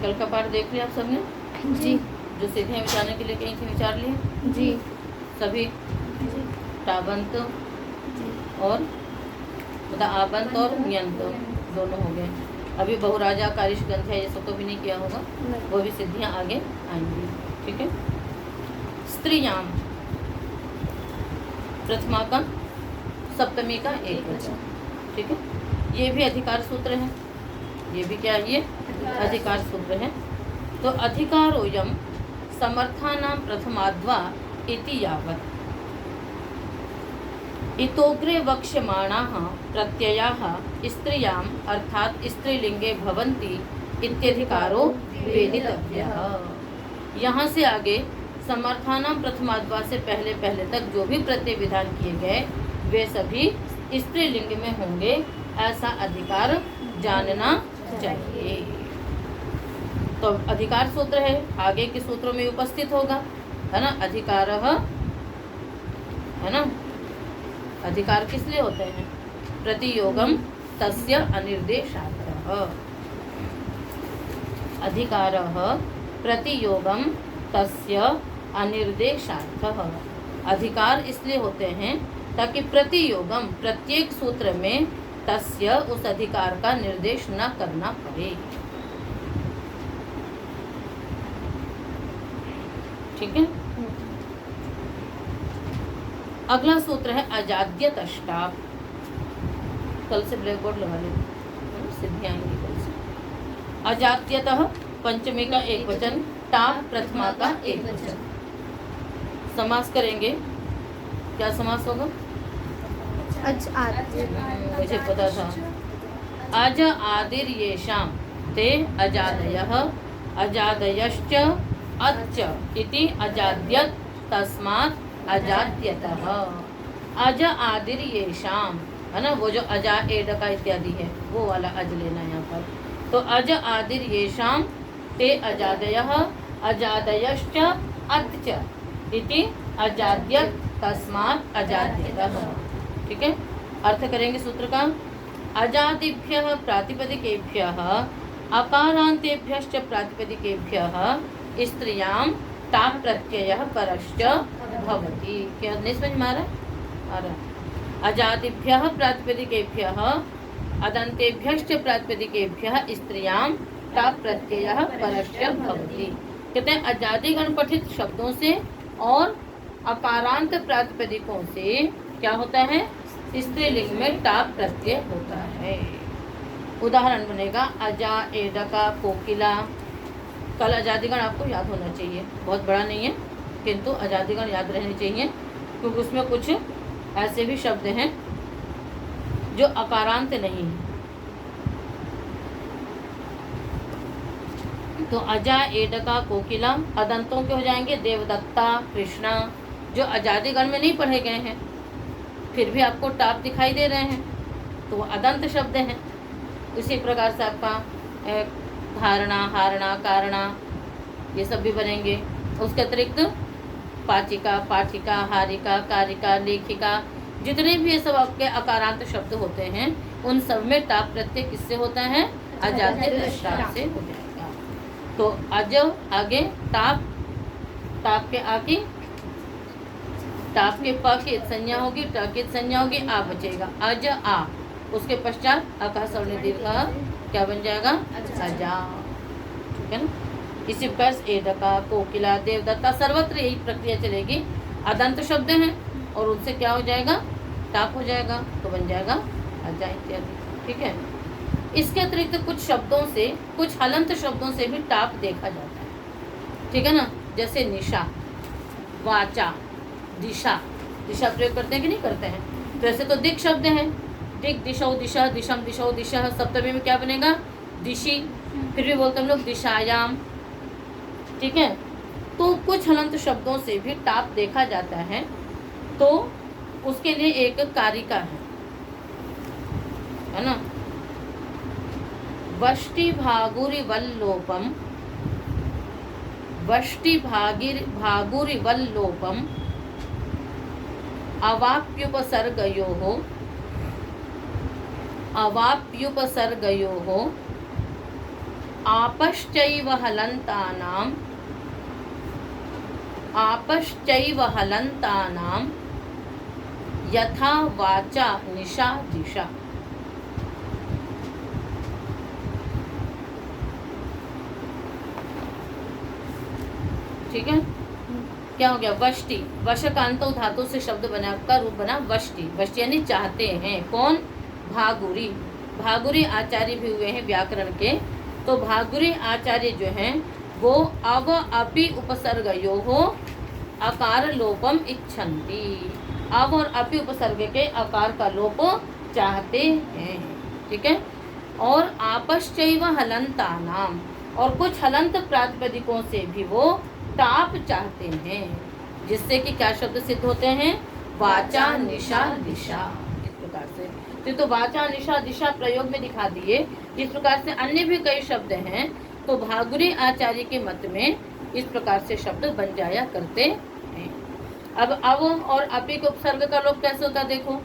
कल का पाठ देख लिया आप सबने? जी जो सीधियाँ विचारने के लिए कहीं थी विचार लिए जी सभी? जी टाबंत और मतलब आबंत और यंत दोनों हो गए। अभी बहुराजा कारिश ग्रंथ है, ये सब तो भी नहीं किया होगा, वो भी सिद्धियाँ आगे आएंगी। ठीक है। स्त्रियाम प्रथमा का सप्तमी का एक वचन। ठीक है। ये भी अधिकार सूत्र है, ये भी क्या है? ये अधिकार सूत्र है। तो अधिकारोयम समर्थानां प्रथमाद्वा इति यावत् इतोग्रे वक्ष्यमाणाः प्रत्ययाः स्त्रियाम् अर्थात स्त्रीलिंगे भवन्ति इत्यधिकारो वेदितव्यः। यहाँ से आगे समर्थानां प्रथमाद्वा से पहले पहले तक जो भी प्रत्यय विधान किए गए वे सभी स्त्रीलिंग में होंगे, ऐसा अधिकार जानना चाहिए। तो अधिकार सूत्र है, आगे के सूत्रों में उपस्थित होगा, है ना। अधिकारः, है ना। अधिकार किस लिए होते हैं? प्रतियोगम तस्य अनिर्देशार्थः। अधिकारः प्रतियोगम तस्य अनिर्देशार्थः। अधिकार इसलिए होते हैं ताकि प्रतियोगम प्रत्येक सूत्र में तस्य उस अधिकार का निर्देश न करना पड़े। ठीक है। अगला सूत्र है अजाद्यतष्टाप। कल से ब्लैक बोर्ड लगा लेंगे, सिद्धियाँ आएंगी कल से। अजाद्यतः पंचमी का एक वचन, टाप प्रथमा का एक वचन। समास करेंगे, क्या समास होगा? मुझे पता था। अज आदिर येषां ते अजादयः अजादयश्च अच्च इति अजाद्यत तस्मात् अजाद्यतः। अज आदिर येषां, है ना, वो जो अजा एडका इत्यादि है वो वाला अज लेना यहाँ पर। तो अज आदिर येषां ते अजादयः अजादयश्च अच्च इति अजाद्यत तस्मात् अजाद्यतः। ठीक है। अर्थ करेंगे सूत्र का। अजादिभ्यः प्रातिपदिकेभ्यः अकारान्तेभ्यश्च प्रातिपदिकेभ्यः स्त्रियां टाप प्रत्ययः परश्च भवति। क्या नहीं समझ में आ रहा? अजादिभ्यः प्रातिपदिकेभ्यः अदन्तेभ्यश्च प्रातिपदिकेभ्यः स्त्रियां टाप प्रत्ययः परश्च भवति। कहते हैं अजादिगण पठित शब्दों से और अकारांत प्रातिपदिकों से क्या होता है? स्त्रीलिंग में टाप प्रत्यय होता है। उदाहरण बनेगा अजा एडका कोकिला। कल अजादिगण आपको याद होना चाहिए, बहुत बड़ा नहीं है किंतु अजादिगण याद रहने चाहिए, क्योंकि उसमें कुछ ऐसे भी शब्द हैं जो अकारांत नहीं है। तो अजा एडका कोकिला अदंतों के हो जाएंगे देवदत्ता कृष्णा, जो अजादिगण में नहीं पढ़े गए हैं फिर भी आपको टाप दिखाई दे रहे हैं, तो वो अदंत शब्द हैं। इसी प्रकार से आपका धारणा हारणा कारणा ये सब भी बनेंगे। उसके अतिरिक्त पाचिका पाठिका हारिका कारिका लेखिका, जितने भी ये सब आपके अकारांत शब्द होते हैं उन सब में टाप प्रत्यय किससे होता है? अजाद्यतष्टाप से हो जाएगा। तो अज आगे टाप, टाप के आगे टाप के प की संज्ञा होगी, ट की संज्ञा होगी, आ बचेगा अज आ। उसके पश्चात अकह सवर्ण दीर्घ क्या बन जाएगा? अजा। ठीक है ना। इसी प्रकार से एडका कोकिला देवदत्ता सर्वत्र यही प्रक्रिया चलेगी। अदंत शब्द हैं और उनसे क्या हो जाएगा? टाप हो जाएगा, तो बन जाएगा अजा इत्यादि। ठीक है। इसके अतिरिक्त कुछ शब्दों से, कुछ हलंत शब्दों से भी टाप देखा जाता है। ठीक है ना। जैसे निशा, वाचा, दिशा, दिशा प्रयोग करते हैं कि नहीं करते हैं? तो ऐसे तो दिक शब्द है, दिक दिशो दिशा दिशम दिशो दिशा, सप्तमी में क्या बनेगा? दिशी। फिर भी बोलते हम लोग दिशायाम। ठीक है। तो कुछ हलंत शब्दों से भी टाप देखा जाता है, तो उसके लिए एक कारिका है ना। वष्टि भागुरी वल्लोपम, वष्टि भागुरी वल्लोपम अवाप्युपसर्गयोः अवाप्युपसर्गयोः आपश्चैव हलन्तानां यथा वाचा निशा दिशा। ठीक है, क्या हो गया? वष्टि, वशकांतो धातु से शब्द बना का रूप बना वष्टि। वष्टि यानी चाहते हैं। कौन? भागुरी। भागुरी आचार्य भी हुए हैं व्याकरण के। तो भागुरी आचार्य जो हैं वो अव अपि उपसर्गयो हो अकार लोपम इच्छन्ति। अव और अपि उपसर्ग के आकार का लोप चाहते हैं। ठीक है। और आपश्चैव हलन्तानाम, और कुछ हलंत प्रातिपदिकों से भी वो टाप चाहते हैं, जिससे कि क्या शब्द सिद्ध होते हैं? वाचा निशा दिशा। इस प्रकार से तो वाचा निशा दिशा प्रयोग में दिखा दिए। इस प्रकार से अन्य भी कई शब्द हैं। तो भागुरी आचार्य के मत में इस प्रकार से शब्द बन जाया करते हैं। अब अव और अपि के उपसर्ग का लोप कैसे होता है देखो।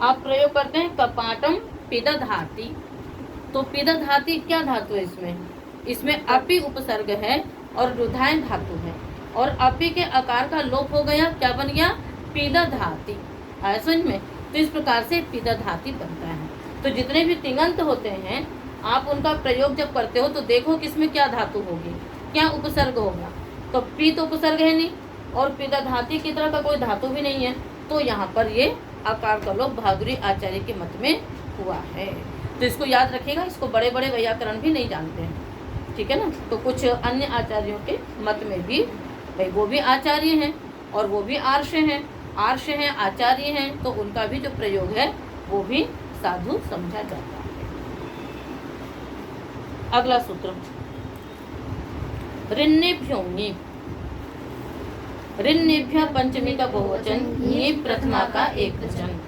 आप प्रयोग करते हैं कपाटम पिदधाति। तो पिदधाति क्या धातु है इसमें? इसमें अपि उपसर्ग है और रुधायन धातु है, और अपि के आकार का लोप हो गया, क्या बन गया? पिदधाति। आया समझ में? तो इस प्रकार से पिदधाति बनता है। तो जितने भी तिङंत होते हैं आप उनका प्रयोग जब करते हो तो देखो किसमें क्या धातु होगी, क्या उपसर्ग होगा। तो पी तो उपसर्ग है नहीं, और पिदधाति की तरह का कोई धातु भी नहीं है। तो यहाँ पर ये आकार का लोप भागुरी आचार्य के मत में हुआ है। तो इसको याद रखिएगा। इसको बड़े बड़े वैयाकरण भी नहीं जानते हैं। ठीक है ना। तो कुछ अन्य आचार्यों के मत में भी भाई वो भी आचार्य हैं और वो भी आर्ष हैं, आचार्य हैं, तो उनका भी जो प्रयोग है वो भी साधु समझा जाता है। अगला सूत्र ऋन्नेभ्यो ङीप। ऋन्नेभ्य पंचमी का बहुवचन, ङीप प्रथमा का एक वचन।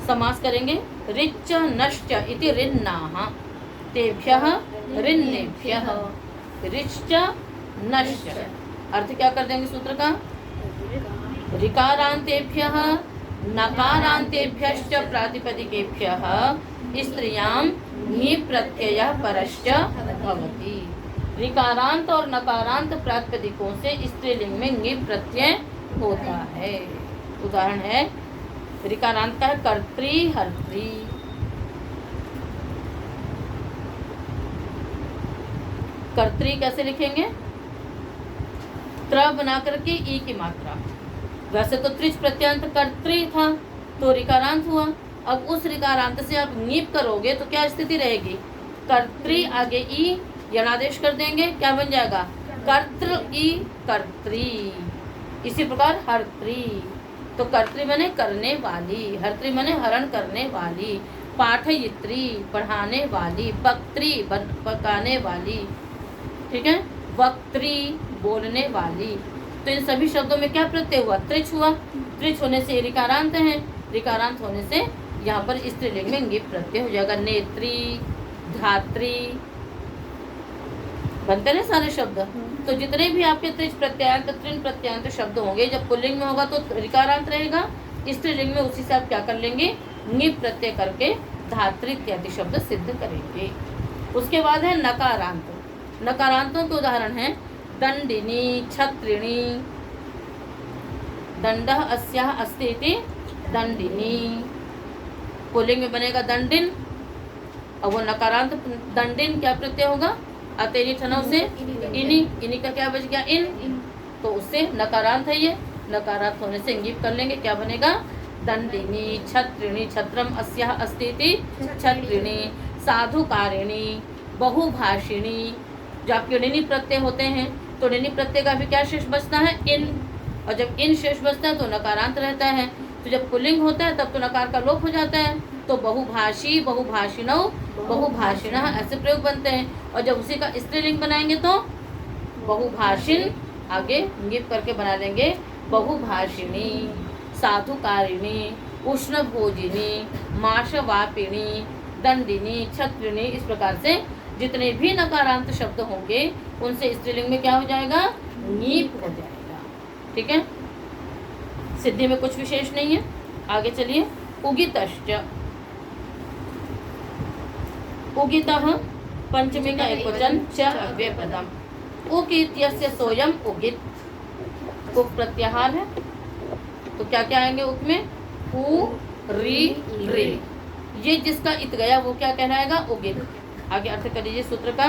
समास करेंगे ऋच्च नश्च इति ऋन्नाः तेभ्यः ऋन्नेभ्यः। ऋच्च नश्च अर्थ क्या कर देंगे सूत्र का? ऋकारान्तेभ्यः नकारान्तेभ्यश्च प्रातिपदिकेभ्यः स्त्रियां ङीप प्रत्ययः परश्च भवति। ऋकारांत और नकारांत प्रातिपदिकों से स्त्रीलिंग में ङीप प्रत्यय होता है। उदाहरण है ऋकारांत का है कर्त्री हर्त्री। कर्त्री कैसे लिखेंगे? त्र बना करके ई की मात्रा। वैसे तो त्रिच प्रत्यांत कर्त्री था तो ऋकारांत हुआ। अब उस ऋकारांत से आप ङीप करोगे तो क्या स्थिति रहेगी? कर्त्री आगे ई यणादेश कर देंगे, क्या बन जाएगा? कर्तृ ई कर्त्री। इसी प्रकार हर्त्री, तो कर्त्री बने करने वाली, हर्त्री बने हरण करने वाली, पाठयित्री पढ़ाने वाली, पक्त्री पकाने वाली। ठीक है। वक्त्री बोलने वाली। तो इन सभी शब्दों में क्या प्रत्यय हुआ? त्रिच हुआ। त्रिच होने से ऋकारांत है, ऋकारांत होने से यहाँ पर स्त्रीलिंग में ङीप प्रत्यय हो जाएगा। नेत्री, धात्री, बनते ना सारे शब्द। तो जितने भी आपके त्रिच प्रत्यांत तृण प्रत्यांत शब्द होंगे, जब पुल्लिंग में होगा तो ऋकारांत रहेगा, स्त्रीलिंग में उसी से आप क्या कर लेंगे? ङीप प्रत्यय करके धात्री इत्यादि शब्द सिद्ध करेंगे। उसके बाद है नकारांत। नकारांतों के उदाहरण हैं दंडिनी, छत्रिणी। दंडः अस्याः अस्ति इति दंडिनी। पुल्लिंग में बनेगा दंडिन, और वो नकारांत दंडिन क्या प्रत्यय होगा? अतेनी ठनव से इनी, इनी का क्या बच गया? इन। तो उससे नकारांत है ये, नकारांत होने से ङीप कर लेंगे, क्या बनेगा? दंडिनी, छत्रिणी, छत्रम अस्याः अस्ति इति छत्रिणी। साधुकारिणी, बहुभाषिणी। जो आपके ऋणी प्रत्यय होते हैं तो ऋणी प्रत्यय का भी क्या शेष बचता है? इन। और जब इन शेष बचता है तो नकारांत रहता है। तो जब पुल्लिंग होता है तब तो नकार का लोप हो जाता है। तो बहुभाषी, बहुभाषिणौ, बहुभाषिणः ऐसे प्रयोग बनते हैं। और जब उसी का स्त्रीलिंग बनाएंगे तो बहुभाषिण आगे ङीप करके बना लेंगे बहुभाषिणी। साधुकारिणी, उष्णभोजिनी, माशवापिणी, दंडिनी, छत्रिणी। इस प्रकार से जितने भी नकारांत शब्द होंगे उनसे स्त्रीलिंग में क्या हो जाएगा? ङीप हो जाएगा। ठीक है। सिद्धि में कुछ विशेष नहीं है। आगे चलिए उगितश्च। उगितः पंचमी का एकवचन च अव्ययपदम। उक इत्यस्य सोयम उगित, उक प्रत्याहार है तो क्या क्या आएंगे उक में, उ री रे, ये जिसका इत गया वो क्या कहलाएगा, उगित। आगे अर्थ कर लीजिए सूत्र का।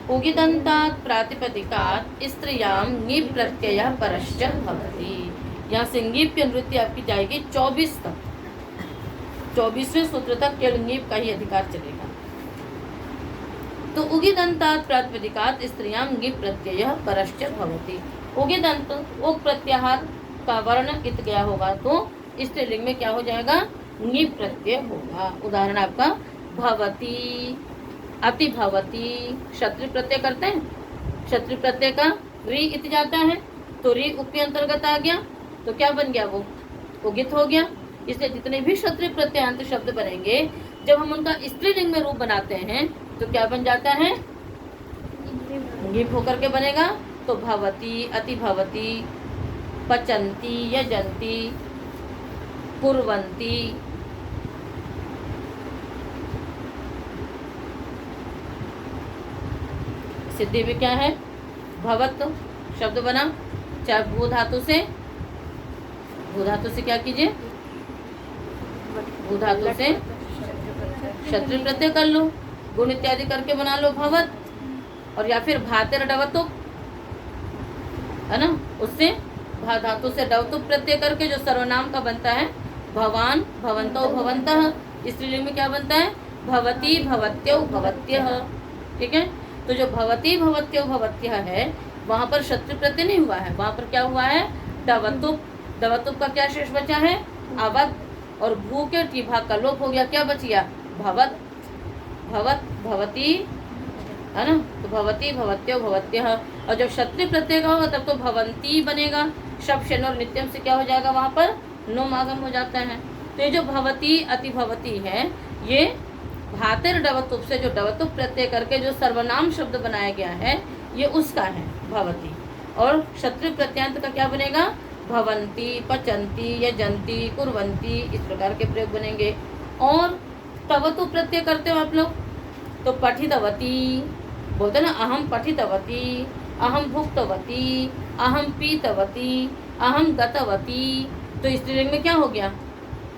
उगिदंतात् प्रातिपदिकात् स्त्रियां ङीप प्रत्यय परश्च भवति। यहाँ से ङीप की अनुवृत्ति आपकी जाएगी 24 तक, 24वें सूत्र तक केवल ङीप का ही अधिकार चलेगा। तो उगिदंतात् प्रातिपदिकात् स्त्रियां ङीप प्रत्यय परश्च भवति। उगिदंत उक प्रत्याहार का वर्ण इत गया होगा तो स्त्रीलिंग में क्या हो जाएगा, ङीप प्रत्यय होगा। उदाहरण आपका भवती, अति भवती, क्षत्रिय प्रत्यय करते हैं, क्षत्रिय प्रत्यय का री इत जाता है तो री उप के अंतर्गत आ गया तो क्या बन गया, वो उगित हो गया। इसलिए जितने भी क्षत्रिय प्रत्ययांत शब्द बनेंगे जब हम उनका स्त्रीलिंग में रूप बनाते हैं तो क्या बन जाता है, ङीप होकर के बनेगा। तो भवती, अति भवती, पचंती, यजंती, कुर्वन्ती, सिद्धि में क्या है, भवत शब्द बना, चाहे भू धातु से, भू धातु से क्या कीजिए, भू धातु से क्षत्रिय प्रत्यय कर लो, गुण इत्यादि करके बना लो भवत, और या फिर भातेर डवतुप है ना, उससे भा धातु से डवतुप प्रत्यय करके जो सर्वनाम का बनता है भवान, भवंतो, भवंतः, स्त्रीलिंग में क्या बनता है, भवती, भवत्यौ, भवत्यः। ठीक है, तो जो भवती, भवत्यौ, भवत्यः है वहाँ पर क्षत्रिय प्रत्यय नहीं हुआ है, वहाँ पर क्या हुआ है, डवतुप। डवतुप का क्या शेष बचा है, अवत, और भू के टी भाग का लोप हो गया, क्या बच गया, भवत, भवत, भवती है ना, तो भवती, भवत्यो, भवत्यः। और जब क्षत्रिय प्रत्यय का होगा तब तो भवंती बनेगा, शब शेन और नित्यम से क्या हो जाएगा, वहाँ पर नोम आगम हो जाता है। तो ये जो भवती, अति भवती है, ये भातेर डवतुप से जो डवतुप प्रत्यय करके जो सर्वनाम शब्द बनाया गया है ये उसका है भवती। और क्षत्रिय प्रत्यांत का क्या बनेगा, भवंती, पचंती, यजंती, कुर्वंती, इस प्रकार के प्रयोग बनेंगे। और तवतु प्रत्यय करते हो आप लोग तो पठितवती बोलते ना, अहम पठितवती, अहम भुक्तवती, अहम पीतवती, अहम गतवती। तो स्त्रीलिंग में क्या हो गया,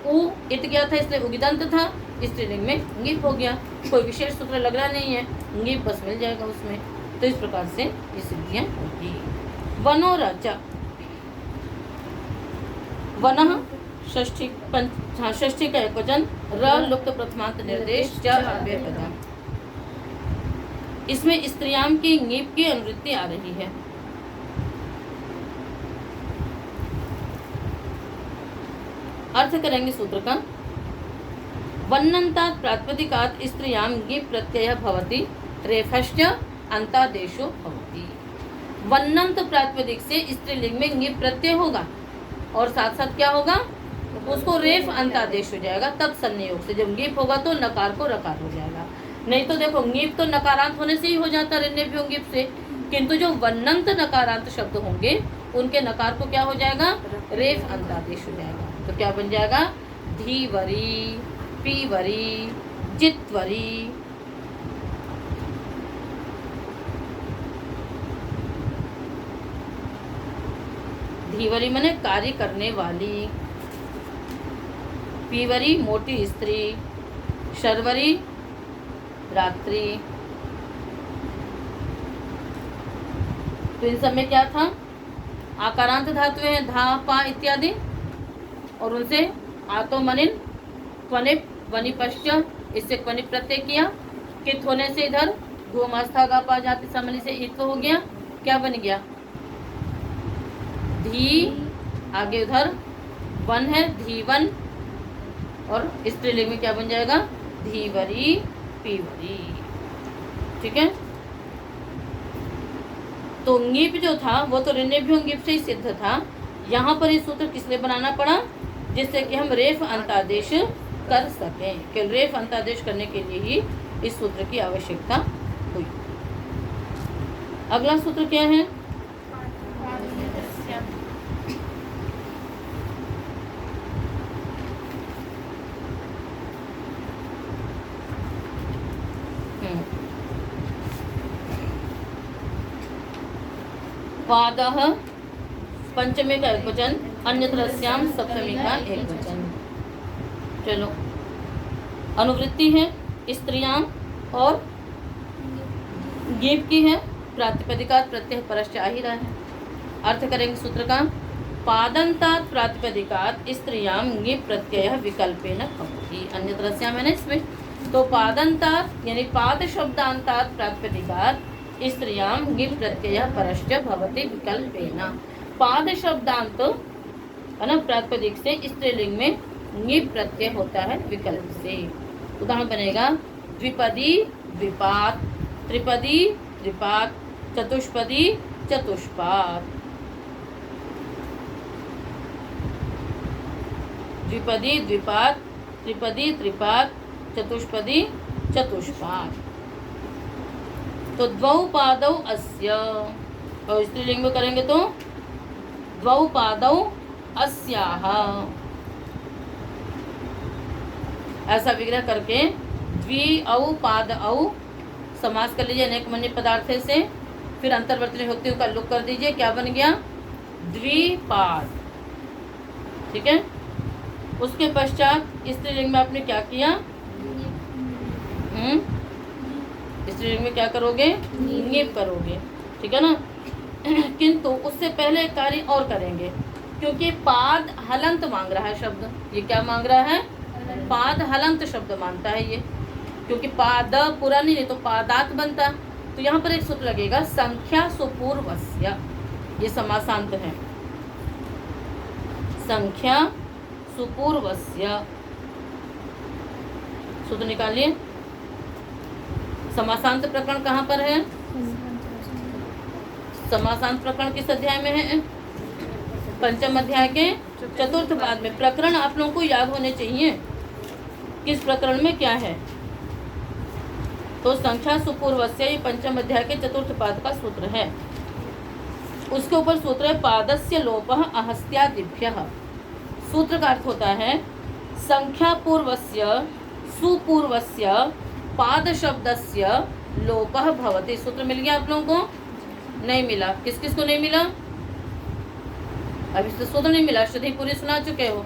उ इत गया था इसलिए उगिदंत था, स्त्रीलिंग में ङीप हो गया। कोई विशेष सूत्र लग रहा नहीं है, ङीप बस मिल जाएगा उसमें। तो इस प्रकार से ये सिद्धियां होगी। वनोरच, वनः षष्ठी षष्ठी का एकवचन, र लुप्त प्रथमांत निर्देश, च अव्ययपदम। इसमें स्त्रियां की ङीप की अनुवृत्ति आ रही है। अर्थ करेंगे सूत्र का। वन्नन्तात् प्रातिपदिकात् स्त्रियां ङीप प्रत्यय भवति, रेफश्च अन्तादेशो भवति। वन्नन्त प्रातिपदिक से स्त्रीलिंग में ङीप प्रत्यय होगा और साथ साथ क्या होगा, उसको रेफ अंतादेश हो जाएगा। तब संयोग से जब ङीप होगा तो नकार को रकार हो जाएगा। नहीं तो देखो ङीप तो नकारांत होने से ही हो जाता है, ऋण्य ङीप से, किंतु जो वन्नंत नकारांत शब्द होंगे उनके नकार को क्या हो जाएगा, रेफ अंतादेश हो जाएगा। तो क्या बन जाएगा, धीवरी, पीवरी, जित्वरी। धीवरी माने कार्य करने वाली, पीवरी मोटी स्त्री, शर्वरी रात्रि। तो इन सब में क्या था, आकारांत धातुएं हैं, धा, पा इत्यादि, और उनसे आतो मनिन, क्वनिप, वनिपश्च, इससे क्वनिप प्रत्यय किया। कित होने से इधर गोमास्था गा पा जाति समली से इत हो गया, क्या बन गया, धी, आगे उधर वन है, धीवन, और स्त्रीलिंग में क्या बन जाएगा, धीवरी, पीवरी। ठीक है, तो ङीप जो था वो तो ऋण्यभ्यो ङीप से ही सिद्ध था। यहाँ पर ये सूत्र किसने बनाना पड़ा, जिससे कि हम रेफ अंतादेश कर सकें। केवल रेफ अंतादेश करने के लिए ही इस सूत्र की आवश्यकता हुई। अगला सूत्र क्या है, पादः पंचमी का एकवचन, अन्यत्रस्याम सप्तमी का एकवचन। चलो, अनुवृत्ति है स्त्रियां और गीप की है, प्रातिपदिकात प्रत्यय परश्च आ ही रहा है। अर्थ करेंगे सूत्र का, पादंतात प्रातिपदिकात स्त्रियां गीप प्रत्यय विकल्पेन भवति। अन्यत्रस्याम है ना इसमें, तो पादंतात यानी पाद शब्दांतात प्रातिपदिकात स्त्रियां गीप प्रत्यय परश्च भवति विकल्पेन। पाद शब्दांत है ना प्रातिपदिक से स्त्रीलिंग में गीप प्रत्यय होता है विकल्प से। उदाहरण बनेगा द्विपदी द्विपाद, त्रिपदी त्रिपाद, चतुष्पदी चतुष्पाद। द्विपदी द्विपाद, त्रिपदी त्रिपाद, चतुष्पदी चतुष्पाद। तो द्वौ पादौ अस्य, और स्त्रीलिंग में करेंगे तो द्वौ पादौ अस्याः। ऐसा विग्रह करके द्वि औ पाद औ समास कर लीजिए अनेक मन्य पदार्थ से, फिर अंतर्वर्तनी होते हुए का लुक कर दीजिए, क्या बन गया द्विपाद। ठीक है, उसके पश्चात स्त्रीलिंग में आपने क्या किया, स्त्रीलिंग में क्या करोगे, ङीप करोगे। ठीक है ना, किंतु उससे पहले एक कार्य और करेंगे, क्योंकि पाद हलंत मांग रहा है शब्द। ये क्या मांग रहा है, पाद हलंत शब्द मानता है ये, क्योंकि पाद पूरा नहीं तो पादात बनता। तो यहाँ पर एक सूत्र लगेगा, संख्या सुपूर्वस्य, ये समासांत है, संख्या सुपूर्वस्य। सूत्र निकालिए। समासांत प्रकरण कहाँ पर है, समासांत प्रकरण किस अध्याय में है, पंचम अध्याय के चतुर्थ पाद में। प्रकरण आप लोगों को याद होने चाहिए, किस प्रकरण में क्या है। तो संख्या सुपूर्वस्य ये पंचम अध्याय के चतुर्थ पाद का सूत्र है। उसके ऊपर सूत्र है पादस्य लोपः अहस्त्यादिभ्यः। सूत्र का अर्थ होता है संख्या पूर्वस्य सुपूर्वस्य पाद शब्दस्य लोपः भवति। सूत्र मिल गया आप लोगों को, नहीं मिला, किस किस को नहीं मिला, अभी तो सूत्र नहीं मिला। अष्टधी पूरी सुना चुके हो,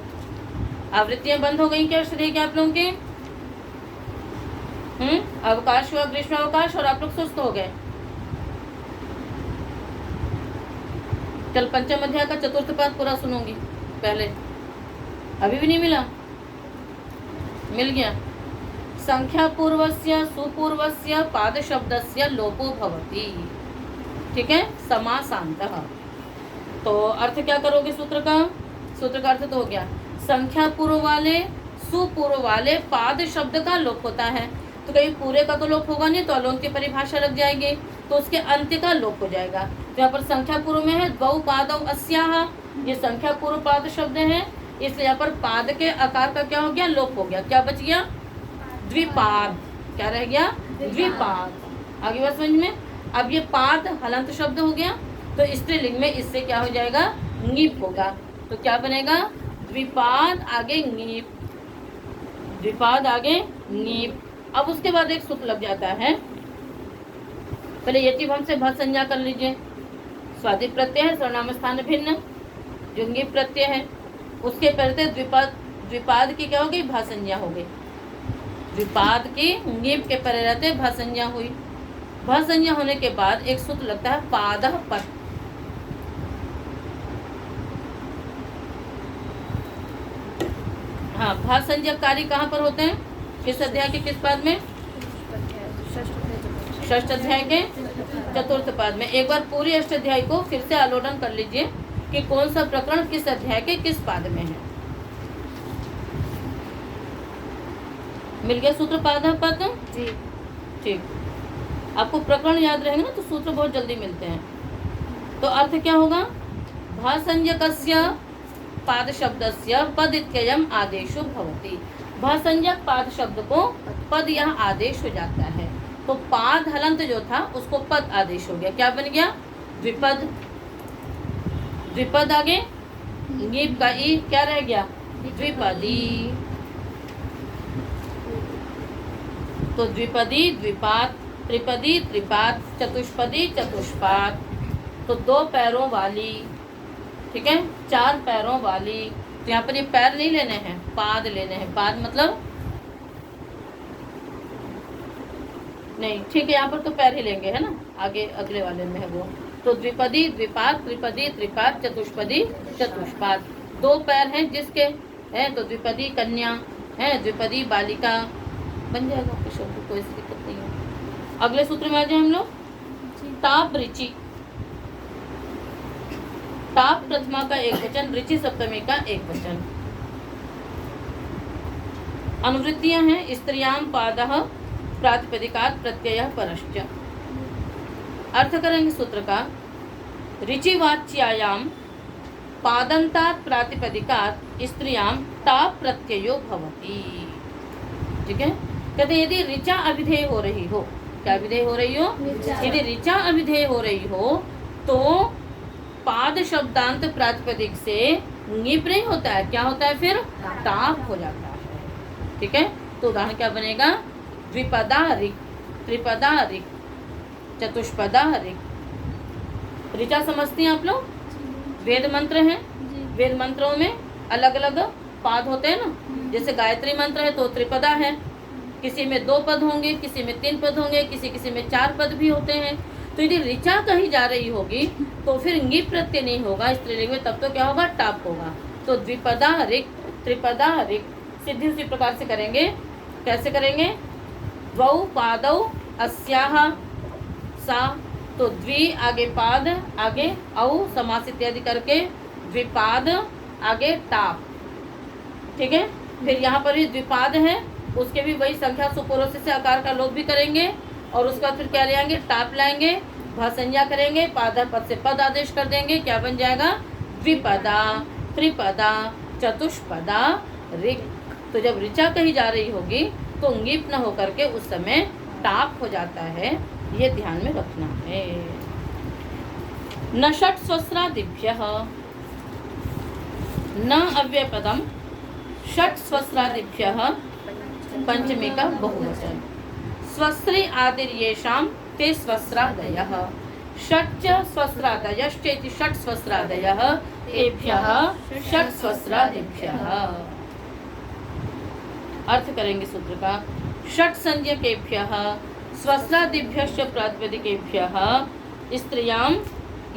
आवृत्तियां बंद हो गई क्या अष्टधी के आप लोगों के, अवकाश हुआ, ग्रीष्म अवकाश, और आप लोग सुस्त हो गए। कल पंचम अध्याय का चतुर्थ पाद पूरा सुनूंगी पहले, अभी भी नहीं मिला, मिल गया। संख्या पूर्वस्य सुपूर्वस्य पाद शब्दस्य लोपो भवति। ठीक है, समासांतः। तो अर्थ क्या करोगे सूत्र का, सूत्र का अर्थ तो हो गया संख्या पूर्व वाले सुपूर्व वाले पाद शब्द का लोप होता है। तो कहीं पूरे का तो लोप होगा नहीं, तो अलोंत की परिभाषा लग जाएगी, तो उसके अंत्य का लोप हो जाएगा। तो यहाँ पर संख्या पूर्व में है द्वौ पादौ अस्याः, ये संख्या पूर्व पाद शब्द है, इसलिए यहाँ पर पाद के आकार का क्या हो गया, लोप हो गया। क्या बच गया, द्विपाद। क्या रह गया, द्विपाद। आगे बात समझ में। अब ये पाद हलंत शब्द हो गया, तो स्त्रीलिंग में इससे क्या हो जाएगा, ङीप होगा। तो क्या बनेगा, द्विपाद आगे ङीप, द्विपाद आगे ङीप। अब उसके बाद एक सूत्र लग जाता है, पहले यति भम से भा संज्ञा कर लीजिए। स्वादि प्रत्यय है, सर्वनाम स्थान भिन्न, जो ङीप प्रत्यय है, उसके पहले द्विपाद, द्विपाद की क्या हो गई, भा संज्ञा हो गई। द्विपाद की ङीप के पहले रहते भा संज्ञा हुई। भा संज्ञा होने के बाद एक सूत्र लगता है पादः पद। हाँ, भा संज्ञक कार्य कहाँ पर होते हैं, किस अध्याय के किस पाद में, षष्ठ अध्याय के चतुर्थ पाद में। एक बार पूरी अष्ट अध्याय को फिर से आलोडन कर लीजिए कि कौन सा प्रकरण किस अध्याय के किस पाद में है। मिल गया सूत्र पादः पद जी, ठीक। आपको प्रकरण याद रहेंगे ना, तो सूत्र बहुत जल्दी मिलते हैं। तो अर्थ क्या होगा, भा संज्ञकस्य पाद शब्दस्य पद इत्ययम् आदेशो भवति। भा संज्ञक पाद शब्द को पद यहाँ आदेश हो जाता है। तो पाद हलंत जो था उसको पद आदेश हो गया। क्या बन गया, द्विपद। द्विपद आगे ङीप का ई क्या रह गया, द्विपदी। तो द्विपदी द्विपाद, त्रिपदी त्रिपाद, चतुष्पदी चतुष्पाद। तो 2 पैरों वाली, ठीक है, 4 पैरों वाली। तो यहाँ पर ये पैर नहीं लेने हैं, पाद लेने हैं। पाद मतलब नहीं, ठीक है, यहाँ पर तो पैर ही लेंगे, है ना, आगे अगले वाले में है वो। तो द्विपदी, द्विपाद, त्रिपदी, त्रिपाद, चतुष्पदी, चतुष्पाद। 2 पैर हैं जिसके हैं, तो द्विपदी कन्या है, द्विपदी बालिका बन जाएगा आपके शब्द, कोई ऐसी दिक्कत नहीं है। अगले सूत्र में आ जाए हम लोग। ताप ऋचि, ताप प्रथमा का एक वचन, ऋचि सप्तमी का एक वचन। अनुवृत्तियां हैं, स्त्रियां पादः प्रातिपदिकात् प्रत्ययः परश्च। अर्थ करेंगे सूत्र का। ऋचिवाच्यायाम पादन्तात् प्रातिपदिकात् स्त्रियां ताप प्रत्ययो भवति। ठीक है, कहते यदि ऋचा अभिधेय हो रही हो, क्या अभिधेय हो रही हो, यदि ऋचा अभिधेय हो रही हो तो पाद शब्दांत प्रातिपदिक से ङीप नहीं होता है, क्या होता है फिर, ताप हो जाता है। ठीक है, तो उदाहरण क्या बनेगा, द्विपदा ऋक्, त्रिपदा ऋक्, चतुष्पदा ऋक्। ऋचा समझती हैं आप लोग, वेद मंत्र हैं, वेद मंत्रों में अलग अलग पाद होते हैं ना, जैसे गायत्री मंत्र है तो त्रिपदा है, किसी में 2 पद होंगे, किसी में 3 पद होंगे, किसी में 4 पद भी होते हैं। तो यदि ऋचा कहीं जा रही होगी तो फिर ङी प्रत्यय नहीं होगा स्त्रीलिंग में, तब तो क्या होगा, टाप होगा। तो द्विपदा ऋक्, त्रिपदा ऋक्। सिद्धि उसी प्रकार से करेंगे, कैसे करेंगे, द्वौ पादौ अस्याः सा, तो द्वि आगे पाद, आगे औ समास इत्यादि करके द्विपाद, आगे टाप। ठीक है, फिर यहाँ पर भी द्विपाद है, उसके भी वही संख्या सुपुरों से आकार का लोप भी करेंगे और उसके बाद फिर क्या ले आएंगे, टाप लाएंगे, भासंज्ञा करेंगे, पादा पद से पद आदेश कर देंगे, क्या बन जाएगा, द्विपदा, त्रिपदा, चतुष्पदा ऋक्। तो जब ऋचा कही जा रही होगी तो ङीप न होकर के उस समय टाप हो जाता है, ये ध्यान में रखना है। न षट् स्वस्रादिभ्यः, न अव्ययपदम, षट् स्वस्रादिभ्यः पंचमी का बहुवचन। स्वस्त्री आदिर्येषां ते स्वस्रादयः, षट् स्वस्रादयश्चेति षट् स्वस्रादयः एभ्यः षट् स्वस्रादिभ्यः। अर्थ करेंगे सूत्र का। षट् संज्ञकेभ्यः स्वस्रादिभ्यश्च प्रातिपदिकेभ्यः स्त्रियां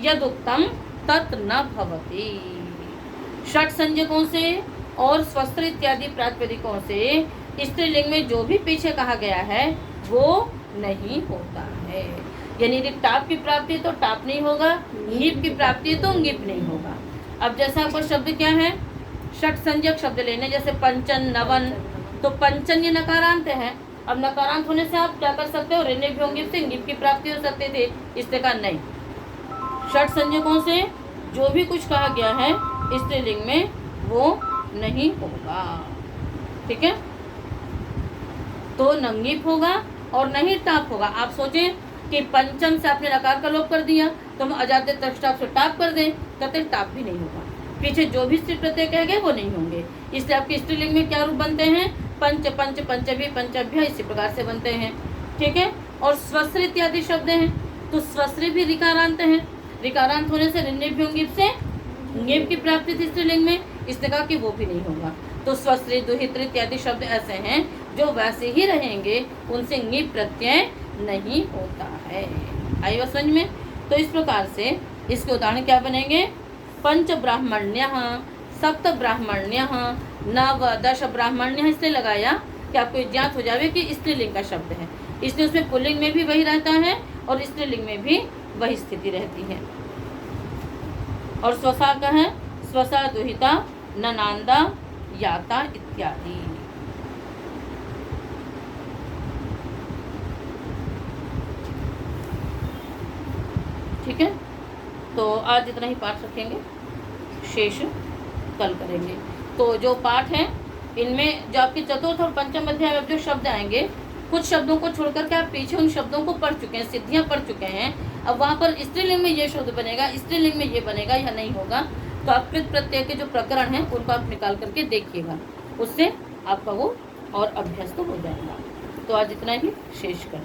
यदुक्तं तत् न भवति। षट् संज्ञकों से और स्वस्त्र इत्यादि प्रातिपदिकों से स्त्रीलिंग में जो भी पीछे कहा गया है वो नहीं होता है। यानी यदि टाप की प्राप्ति तो टाप नहीं होगा, ङीप की प्राप्ति तो ङीप नहीं होगा। अब जैसा आपको शब्द क्या है, षट् संज्ञक शब्द लेने, जैसे पंचन, नवन, तो पंचन ये नकारांत है। अब नकारांत होने से आप क्या कर सकते हो, ऋण्य भी होंगे से ङीप की प्राप्ति हो सकती थी, इससे कहा नहीं। षट् संज्ञकों से जो भी कुछ कहा गया है स्त्रीलिंग में वो नहीं होगा। ठीक है, तो न ङीप होगा और न ही टाप होगा। आप सोचें कि पंचम से आपने नकार का लोप कर दिया तो हम अजाद्य तष्टाप से टाप कर दें, कहते टाप भी नहीं होगा। पीछे जो भी स्त्री प्रत्यय कह गए वो नहीं होंगे, इसलिए आपके स्त्रीलिंग में क्या रूप बनते हैं, पंच, पंच, पंचभी, पंचभ्य, इसी प्रकार से बनते हैं। ठीक है, और स्वस्त्र इत्यादि शब्द हैं तो स्वस्त्र भी ऋकारांत हैं, ऋकारांत होने से ऋण्य से ङीप की प्राप्ति थी स्त्रीलिंग में, इसने कहा कि वो भी नहीं होगा। तो स्वस्त्री, दुहित्र इत्यादि शब्द ऐसे हैं जो वैसे ही रहेंगे, उनसे ङीप प्रत्यय नहीं होता है। आई बात समझ में। तो इस प्रकार से इसके उदाहरण क्या बनेंगे, पंच ब्राह्मण्य, सप्त ब्राह्मण्य, नव, दश ब्राह्मण्य, इसलिए लगाया कि आपको ज्ञात हो जाए कि स्त्रीलिंग का शब्द है, इसलिए उसमें पुल्लिंग में भी वही रहता है और स्त्रीलिंग में भी वही स्थिति रहती है। और स्वसा का है स्वसा, दुहिता, ननांदा, याता इत्यादि। ठीक है, तो आज इतना ही पाठ रखेंगे, शेष कल करेंगे। तो जो पाठ है इनमें जो आपके चतुर्थ और पंचम अध्याय में जो शब्द आएंगे, कुछ शब्दों को छोड़कर के आप पीछे उन शब्दों को पढ़ चुके हैं, सिद्धियां पढ़ चुके हैं। अब वहाँ पर स्त्रीलिंग में ये शब्द बनेगा, स्त्रीलिंग में ये बनेगा या नहीं होगा, तो आप कृत प्रत्यय के जो प्रकरण हैं उनको आप निकाल करके देखिएगा, उससे आपका वो और अभ्यस्त हो जाएगा। तो आज इतना ही, शेष कर